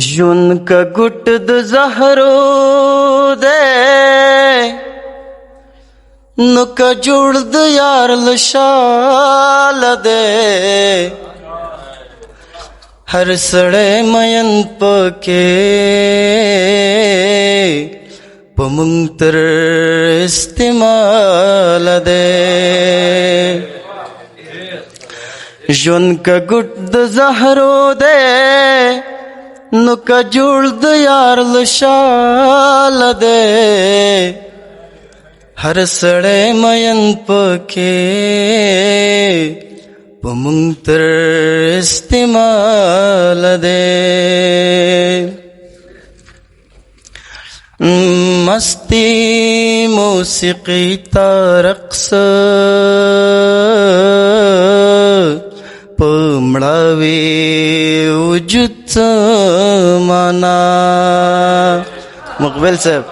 ژوند کا ګټ د زهرو دی نو که جوړ د یار له شاله دی هر سړی مین پکې په مونږ تر استعمال دی ژوند کا ګټ د زهرو دی نو که جوړ د یار له شاله دی هر سړی مین پکې په مونږ تر استعمال دی مستی موسیقی تا رقص پمړاوي وجود مانا مقبل صاحب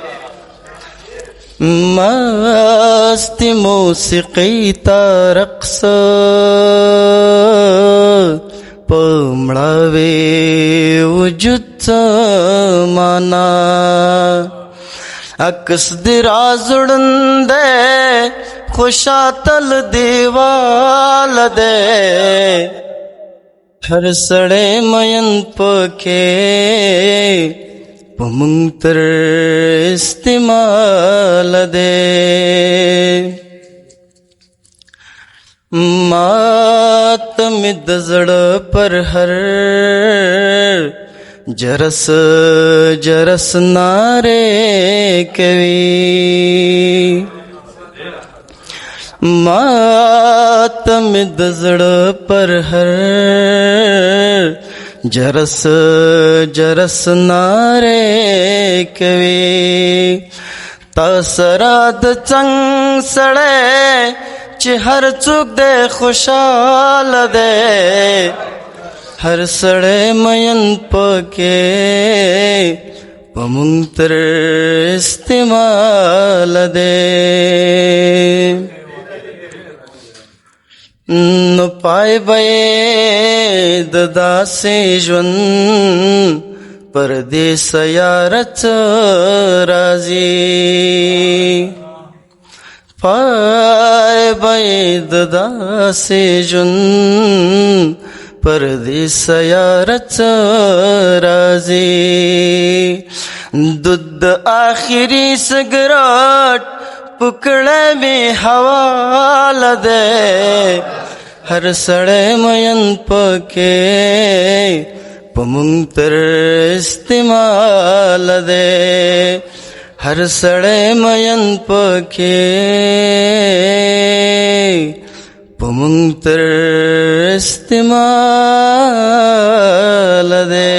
مستی موسیقی تا رقص پمړاوي وجود مانا عکس دی رازړند خوشاتل دیوال دے ہر سڑے مین پکے پمنگ تر استعمال دے ماتم دزڑ پر ہر جرس جرس نارے کوي ماتم دزړه پر هر جرس جرس ناره کوي تاسرا د څنګ سړی چې هر څوک دې خوشاله دی هر سړی مین پکې پمونږ تر استعمال دی نو پای به د داسې ژوند پردیس یارت راځي پای به د داسې ژوند پردیس یارت راځي دود آخری سگرٹ پکڑے میں حوالہ دے ہر سڑے مین پکے پمنگ تر استعمال دے ہر سڑے مین پکے پمنگ تر استعمال دے